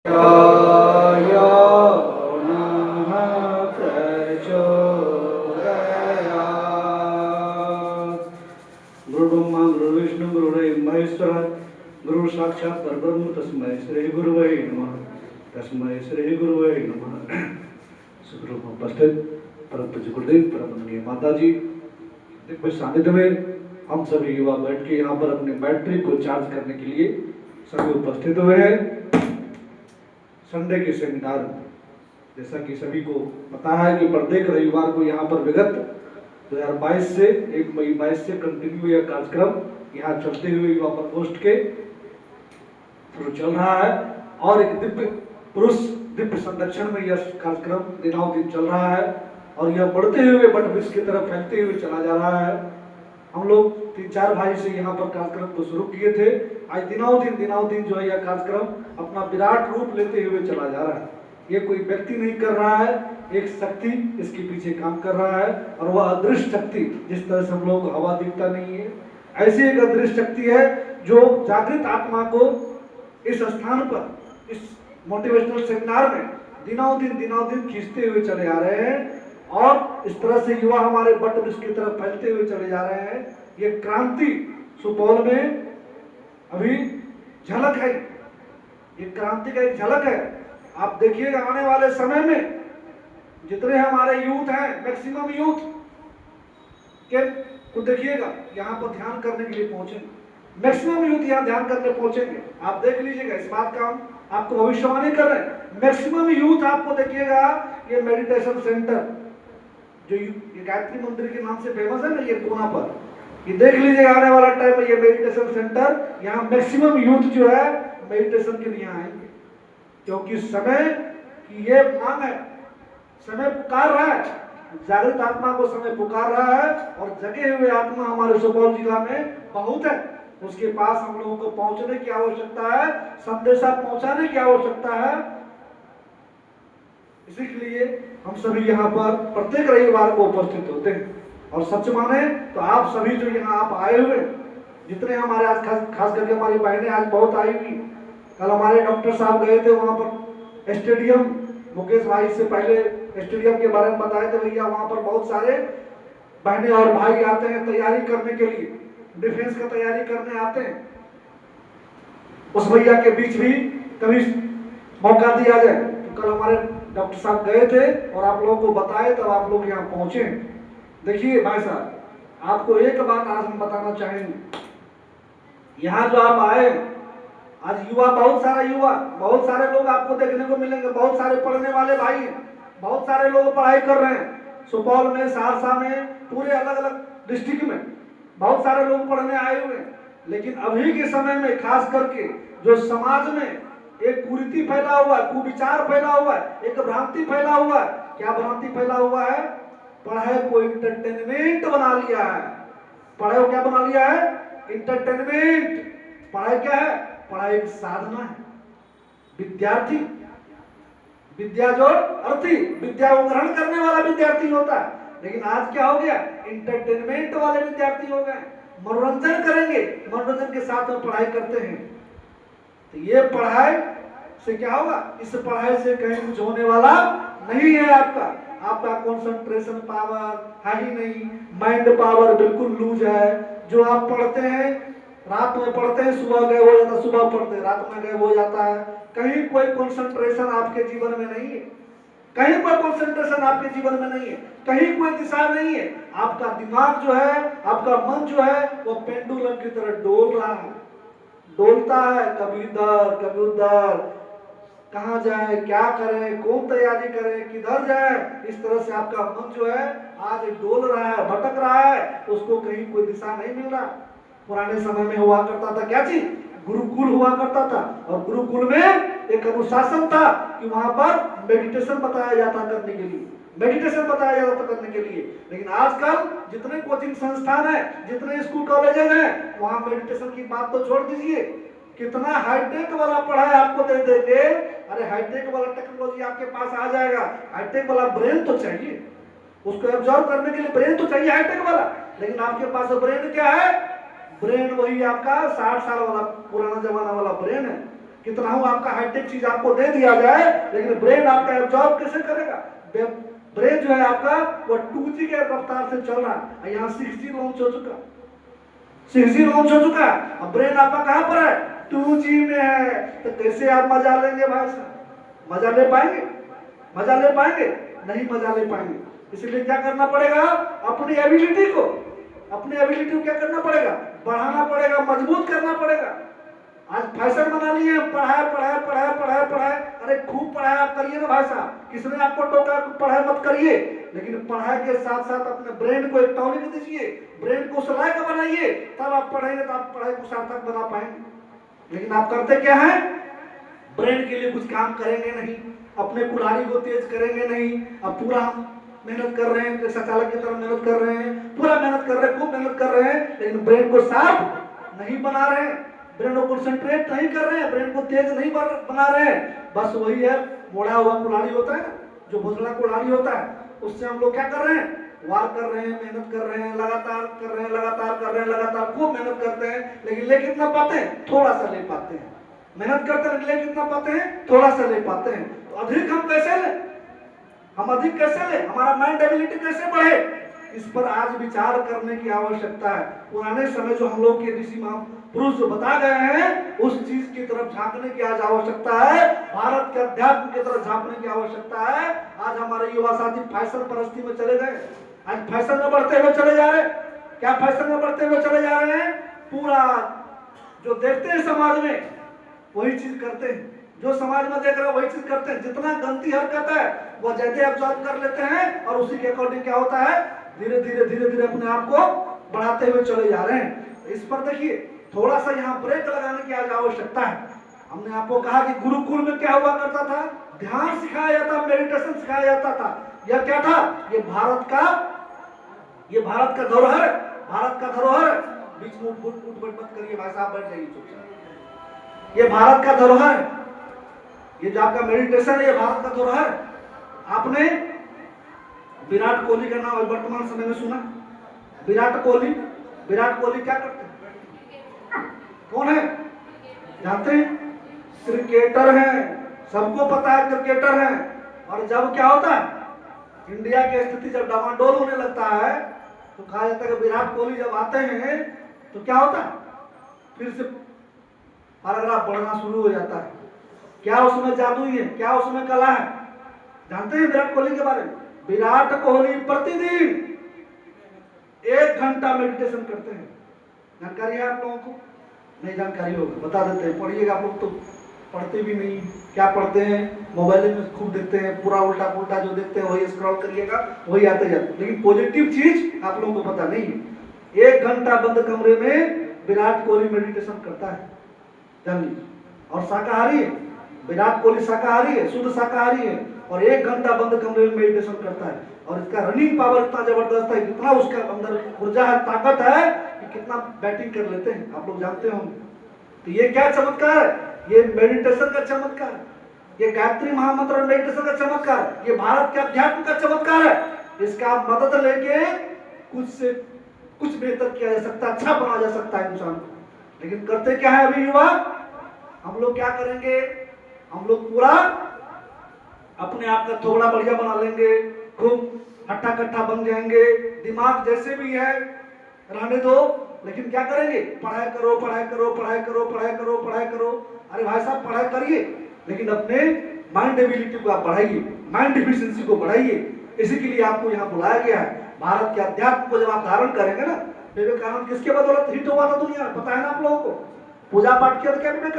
य नमः प्रचोदयात्। गुरुब्रह्मा गुरुविष्णु गुरुदेव महेश्वर गुरु साक्षात् परब्रह्म तस्मै श्री गुरुवे नमः। तस्मै श्री गुरुवे नमः। सदगुरु में उपस्थित परम पूज्य गुरुदेव परम वंदनीय माता जी दिव्य सानिध्य में हम सभी युवा बैठ के यहाँ पर अपने बैटरी को चार्ज करने के लिए सभी उपस्थित हुए हैं। संडे के सेमिनार जैसा कि सभी को पता है कि प्रत्येक रविवार को यहाँ पर विगत 2022 से 1 मई 22 से कंटिन्यू यह कार्यक्रम यहाँ चलते हुए युवा प्रकोष्ठ के थ्रू चल रहा है और एक दिव्य पुरुष दिव्य संरक्षण में यह कार्यक्रम दिनों दिन चल रहा है और यह बढ़ते हुए बट विश्व की तरफ फैलते हुए चला जा रहा है। हम लोग 3-4 भाई से यहाँ पर कार्यक्रम को शुरू किए थे। आज दिनों दिन जो है यह कार्यक्रम अपना विराट रूप लेते हुए चला जा रहा है। ये कोई व्यक्ति नहीं कर रहा है, एक शक्ति इसके पीछे काम कर रहा है और वह अदृश्य शक्ति जिस तरह से हम लोग हवा दिखता नहीं है, ऐसी एक अदृश्य शक्ति है जो जागृत आत्मा को इस स्थान पर इस मोटिवेशनल सेमिनार में दिनों दिन खींचते हुए चले आ रहे हैं और इस तरह से युवा हमारे बट विश्व की तरफ फैलते हुए चले जा रहे हैं। ये क्रांति सुपौल में अभी झलक है, ये क्रांति का एक झलक है। आप देखिएगा आने वाले समय में जितने हमारे यूथ हैं, मैक्सिमम यूथ के को देखिएगा यहाँ पर ध्यान करने के लिए पहुंचेंगे, मैक्सिमम यूथ यहाँ ध्यान करने पहुंचेंगे। आप देख लीजिएगा, इस बात का हम आपको भविष्यवाणी कर रहे हैं। मैक्सिमम यूथ आपको देखिएगा ये मेडिटेशन सेंटर जो ये गायत्री मंदिर के नाम से फेमस है ना, ये कोना पर, ये देख लीजिएगा आने वाला टाइम में ये मेडिटेशन सेंटर, यहाँ मैक्सिमम यूथ जो है मेडिटेशन के लिए आएंगे क्योंकि समय की ये मांग है, समय पुकार रहा है, जागृत आत्मा को समय पुकार रहा है और जगे हुए आत्मा हमारे सुपौल जिला में बहुत है। उसके पास हम लोगों को पहुंचने की आवश्यकता है, संदेशा पहुंचाने की आवश्यकता है। इसीलिए हम सभी यहाँ पर प्रत्येक रविवार को उपस्थित होते हैं और सच माने तो आप सभी जो यहाँ आप आए हुए, जितने हमारे आज खास करके हमारी बहनें आज बहुत आई हुई। कल हमारे डॉक्टर साहब गए थे वहाँ पर स्टेडियम, मुकेश भाई से पहले स्टेडियम के बारे में बताए थे भैया, वहाँ पर बहुत सारे बहनें और भाई आते हैं तैयारी करने के लिए, डिफेंस का तैयारी करने आते हैं। उस भैया के बीच भी कभी मौका दिया जाए तो कल हमारे डॉक्टर साहब गए थे और आप लोगों को बताए तब आप लोग यहाँ पहुंचे। देखिए भाई साहब, आपको एक बात आज हम बताना चाहेंगे, यहाँ जो आप आए आज युवा, बहुत सारे लोग आपको देखने को मिलेंगे, बहुत सारे पढ़ने वाले भाई हैं, बहुत सारे लोग पढ़ाई कर रहे हैं सुपौल में, सहरसा में, पूरे अलग अलग डिस्ट्रिक्ट में बहुत सारे लोग पढ़ने आए हुए हैं। लेकिन अभी के समय में खास करके जो समाज में एक कुरीति फैला हुआ है, कुविचार फैला हुआ है, एक भ्रांति फैला हुआ है। क्या भ्रांति फैला हुआ है? पढ़ाई को इंटरटेनमेंट बना लिया है। पढ़ाई को क्या बना लिया है? इंटरटेनमेंट। पढ़ाई क्या है? पढ़ाई एक साधना है। विद्यार्थी, विद्या जो अर्थी, विद्या को ग्रहण करने वाला विद्यार्थी होता है, लेकिन आज क्या हो गया? इंटरटेनमेंट वाले विद्यार्थी हो गए। मनोरंजन करेंगे, मनोरंजन के साथ में पढ़ाई करते हैं। तो ये पढ़ाई से क्या होगा? इस पढ़ाई से कहीं कुछ होने वाला नहीं है। आपका कंसंट्रेशन पावर है ही नहीं, माइंड पावर बिल्कुल लूज है। जो आप पढ़ते हैं, रात में पढ़ते हैं, सुबह गए हो जाता है, सुबह पढ़ते हैं, रात में गए हो जाता है। कहीं कोई कंसंट्रेशन आपके जीवन में नहीं है, कहीं कोई कंसंट्रेशन आपके जीवन में नहीं है, कहीं कोई दिशा नहीं है। आपका दिमाग जो है, आपका मन जो है, वो पेंडुलम की तरह डोल रहा है, डोलता है, कभी इधर कभी उधर, कहाँ जाए, क्या करें, कौन तैयारी करें, किधर जाए। इस तरह से आपका मन जो है आज डोल रहा है, भटक रहा है, उसको कहीं कोई दिशा नहीं मिल रहा। पुराने समय में हुआ करता था क्या चीज? गुरुकुल हुआ करता था और गुरुकुल में एक अनुशासन था कि वहां पर मेडिटेशन बताया जाता करने के लिए, मेडिटेशन बताया जाता करने के लिए। लेकिन आजकल जितने कोचिंग संस्थान है, जितने स्कूल कॉलेजेस हैं, वहां मेडिटेशन की बात तो छोड़ दीजिए, कितना हाईटेक वाला पढ़ाई आपको दे देंगे। अरे हाईटेक वाला टेक्नोलॉजी आपके पास आ जाएगा, हाईटेक वाला ब्रेन तो चाहिए, उसको एब्जॉर्व करने के लिए ब्रेन तो चाहिए हाईटेक वाला। लेकिन आपके पास ब्रेन क्या है? ब्रेन वही आपका 60 साल वाला पुराना जमाना वाला ब्रेन है। कितना हो आपका हाईटेक चीज आपको दे दिया जाए, लेकिन ब्रेन आपका एब्जॉर्ब कैसे करेगा? ब्रेन जो है आपका वो 2G के रफ्तार से चल रहा है, यहाँ 6G लॉन्च हो चुका, 6G लॉन्च हो चुका, अब ब्रेन आपका कहाँ पर है? 2G में है। तो कैसे आप मजा लेंगे भाई साहब? मजा ले पाएंगे? मजा ले पाएंगे? नहीं मजा ले पाएंगे। इसलिए क्या करना पड़ेगा? अपनी एबिलिटी को क्या करना पड़ेगा? बढ़ाना पड़ेगा, मजबूत करना पड़ेगा। आज फैशन बना लिए पढ़ाई पढ़ाई पढ़ाई पढ़ाई पढ़ाई, अरे खूब पढ़ाई आप करिए ना भाई साहब, किसने आपको टोका पढ़ाई मत करिए, लेकिन पढ़ाई के साथ साथ अपने ब्रेन को एक टॉनिक दीजिए, ब्रेन को सलाह का बनाइए, तब आप पढ़ेंगे तो आप पढ़ाई को सार्थक बना पाएंगे। लेकिन आप करते क्या है? ब्रेन के लिए कुछ काम करेंगे नहीं, अपने कुल्हाड़ी को तेज करेंगे नहीं। अब पूरा हम मेहनत कर रहे हैं, जैसा चालक की तरह मेहनत कर रहे हैं, पूरा मेहनत कर रहे हैं, खूब मेहनत कर रहे हैं, लेकिन ब्रेन को शार्प नहीं बना रहे हैं, ब्रेन को कंसंट्रेट नहीं कर रहे हैं, ब्रेन को तेज नहीं बना रहे हैं। बस वही है मोड़ा हुआ कुल्हाड़ी होता है ना, जो भोसला कुल्हाड़ी होता है, उससे हम लोग क्या कर रहे हैं? वार कर रहे हैं, मेहनत कर रहे हैं, लगातार कर रहे हैं, लगातार कर रहे हैं, लगातार खूब मेहनत करते हैं, लेकिन ले कितना पाते हैं? थोड़ा सा ले पाते हैं। मेहनत करते हैं, ले कितना पाते हैं? थोड़ा सा ले पाते हैं। तो अधिक हम कैसे ले? हम अधिक कैसे ले? हमारा माइंड एबिलिटी कैसे बढ़े? इस पर आज विचार करने की आवश्यकता है। पुराने समय जो हम लोग के ऋषि महापुरुष जो बता गए हैं, उस चीज की तरफ झांकने की आज आवश्यकता है। भारत के अध्यात्म की तरफ झांकने की आवश्यकता है। आज हमारे युवा साथी फैशन परस्ती में चले गए, आज फैशन में बढ़ते हुए चले जा रहे हैं। क्या फैशन में बढ़ते हुए चले जा रहे हैं? पूरा जो देखते हैं समाज में वही चीज करते हैं, जो समाज में देख रहे हैं वही चीज करते हैं। जितना गलती हरकत है वो जैसे ऑब्जर्व कर लेते हैं, और उसी के अकॉर्डिंग क्या होता है? धीरे धीरे अपने आप को बढ़ाते हुए चले जा रहे हैं। इस पर देखिए थोड़ा सा यहाँ ब्रेक लगाने की आज आवश्यकता है। हमने आपको कहा कि गुरुकुल में क्या हुआ करता था? ध्यान सिखाया जाता, मेडिटेशन सिखाया जाता था। यह क्या था? ये भारत का धरोहर, भारत का धरोहर। बीच में उठ मत करिए भाई साहब, बैठ जाइए चुपचाप। ये भारत का धरोहर, ये जो आपका मेडिटेशन है, ये भारत का धरोहर। आपने विराट कोहली का नाम वर्तमान समय में सुना? विराट कोहली क्या करते हैं? कौन है? जानते हैं? क्रिकेटर हैं, सबको पता है क्रिकेटर हैं। और जब क्या होता है, इंडिया की स्थिति जब डामाडोल होने लगता है, तो कहा जाता है कि विराट कोहली जब आते हैं तो क्या होता है? फिर से पैराग्राफ बढ़ना शुरू हो जाता है। क्या उसमें जादू है? क्या उसमें कला है? जानते हैं विराट कोहली के बारे में? विराट कोहली प्रतिदिन 1 घंटा मेडिटेशन करते हैं। जानकारी है आप लोगों को? नहीं जानकारी होगा, बता देते हैं, पढ़िएगा। आप लोग तो पढ़ते भी नहीं। क्या पढ़ते हैं? मोबाइल में खूब देखते हैं, पूरा उल्टा पुल्टा जो देखते हैं वही स्क्रॉल करिएगा, वही आते जाते, लेकिन पॉजिटिव चीज आप लोगों को पता नहीं है। 1 घंटा बंद कमरे में विराट कोहली मेडिटेशन करता है, जान लीजिए। और शाकाहारी है, विराट कोहली शाकाहारी है, शुद्ध शाकाहारी है, और 1 घंटा बंद कमरे में मेडिटेशन करता है। और इसका रनिंग पावर इतना जबरदस्त है, कितना उसका अंदर ऊर्जा है, ताकत है कि कितना बैटिंग कर लेते हैं, आप लोग जानते होंगे। तो ये क्या चमत्कार है? ये मेडिटेशन का चमत्कार है, ये गायत्री महामंत्र मेडिटेशन का चमत्कार, ये भारत के अध्यात्म का चमत्कार है। इसका आप मदद लेके कुछ से कुछ बेहतर किया जा सकता है, अच्छा बना जा सकता है इंसान को। लेकिन करते क्या है अभी युवा? हम लोग क्या करेंगे? हम लोग पूरा अपने आप का थोड़ा बढ़िया बना लेंगे, खूब हट्टा कट्टा बन जाएंगे, दिमाग जैसे भी है रहने दो, लेकिन क्या करेंगे? पढ़ाई करो, पढ़ाई करो, पढ़ाई करो, पढ़ाई करो, पढ़ाई करो। अरे भाई साहब पढ़ाई करिए, लेकिन अपने माइंड एबिलिटी को आप बढ़ाइए, माइंड एफिशिएंसी को बढ़ाइए। इसी के लिए आपको यहाँ बुलाया गया है। भारत के अध्यात्म को जब आप धारण करेंगे ना, विवेकानंद किसके बदौलत हिट हुआ था दुनिया में, पता है ना आप लोगों को? पूजा पाठ किया तो क्या